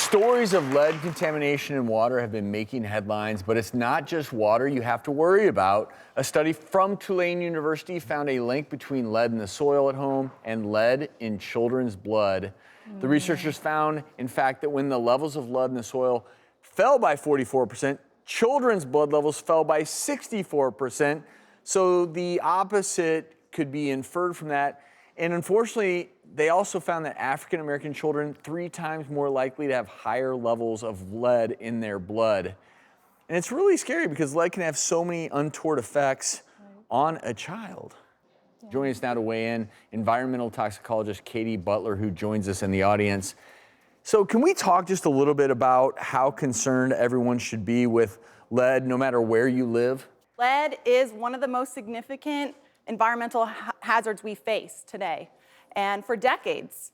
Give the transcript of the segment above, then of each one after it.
Stories of lead contamination in water have been making headlines, but it's not just water you have to worry about. A study from Tulane University found a link between lead in the soil at home and lead in children's blood. The researchers found, in fact, that when the levels of lead in the soil fell by 44%, children's blood levels fell by 64%. So the opposite could be inferred from that. And unfortunately, they also found that African American children 3 times more likely to have higher levels of lead in their blood. And it's really scary because lead can have so many untoward effects on a child. Joining us now to weigh in, environmental toxicologist Katie Butler, who joins us in the audience. So can we talk just a little bit about how concerned everyone should be with lead, no matter where you live? Lead is one of the most significant environmental hazards we face today. And for decades,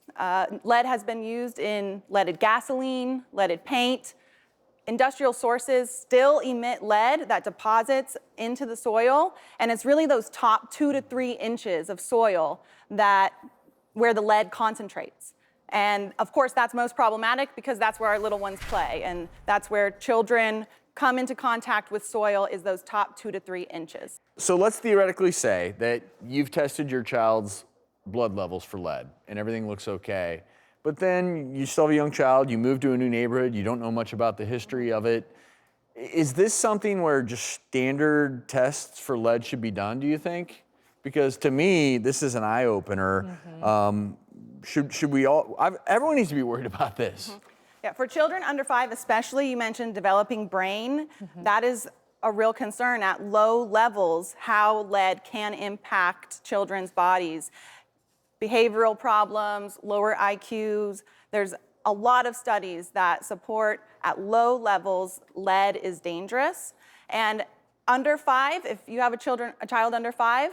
lead has been used in leaded gasoline, leaded paint. Industrial sources still emit lead that deposits into the soil, and it's really those top 2 to 3 inches of soil where the lead concentrates. And of course, that's most problematic because that's where our little ones play, and that's where children come into contact with soil, is those top 2 to 3 inches. So let's theoretically say that you've tested your child's blood levels for lead and everything looks okay. But then you still have a young child, you move to a new neighborhood, you don't know much about the history of it. Is this something where just standard tests for lead should be done, do you think? Because to me, this is an eye-opener. Should we all, everyone needs to be worried about this. Yeah, for children under 5 especially, you mentioned developing brain. That is a real concern at low levels, how lead can impact children's bodies. Behavioral problems, lower IQs. There's a lot of studies that support at low levels, lead is dangerous. And under 5, if you have a child under 5,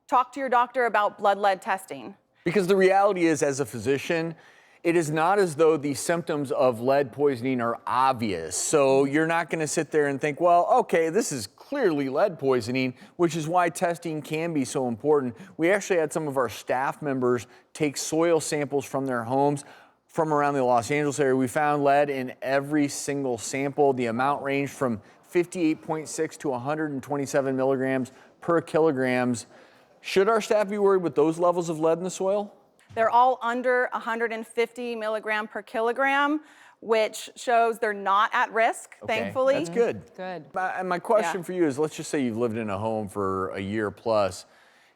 talk to your doctor about blood lead testing. Because the reality is, as a physician, it is not as though the symptoms of lead poisoning are obvious. So you're not going to sit there and think, well, okay, this is clearly lead poisoning, which is why testing can be so important. We actually had some of our staff members take soil samples from their homes from around the Los Angeles area. We found lead in every single sample. The amount ranged from 58.6 to 127 milligrams per kilograms. Should our staff be worried with those levels of lead in the soil? They're all under 150 milligram per kilogram, which shows they're not at risk, thankfully. That's good. Good. My question for you is, let's just say you've lived in a home for a year plus.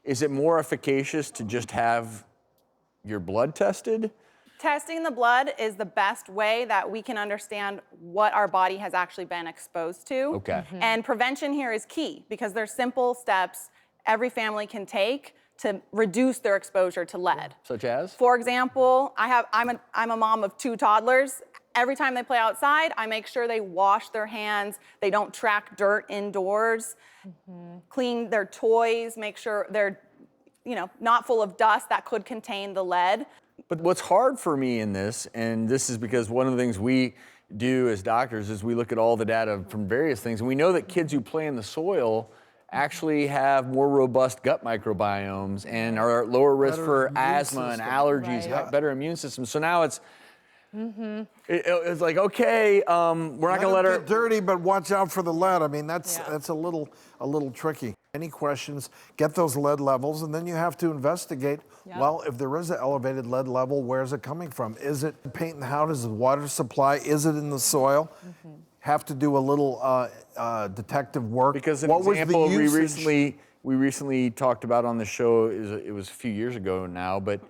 Is it more efficacious to just have your blood tested? Testing the blood is the best way that we can understand what our body has actually been exposed to. Okay. And prevention here is key because there's simple steps every family can take to reduce their exposure to lead. Such as? For example, I'm a mom of 2 toddlers. Every time they play outside, I make sure they wash their hands, they don't track dirt indoors, clean their toys, make sure they're not full of dust that could contain the lead. But what's hard for me in this, and this is because one of the things we do as doctors is we look at all the data from various things, and we know that kids who play in the soil actually have more robust gut microbiomes and are at lower risk for asthma and allergies, better immune system. So now it's like, okay, we're not gonna let her get dirty, but watch out for the lead. I mean, that's a little tricky. Any questions? Get those lead levels, and then you have to investigate. Well, if there is an elevated lead level, where's it coming from? Is it paint and how does the water supply? Is it in the soil? Have to do a little detective work. Because an example we recently talked about on the show, it was a few years ago now, but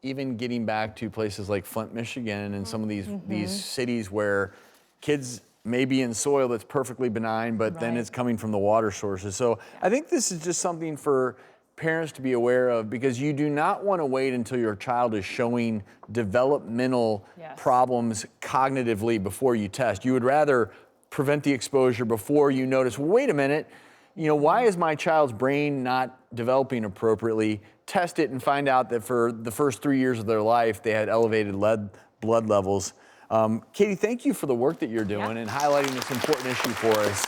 even getting back to places like Flint, Michigan, and some of these cities where kids may be in soil that's perfectly benign, but then it's coming from the water sources. So I think this is just something for parents to be aware of, because you do not want to wait until your child is showing developmental problems cognitively before you test. You would rather prevent the exposure before you notice, well, wait a minute, why is my child's brain not developing appropriately? Test it and find out that for the first 3 years of their life, they had elevated lead blood levels. Katie, thank you for the work that you're doing and highlighting this important issue for us.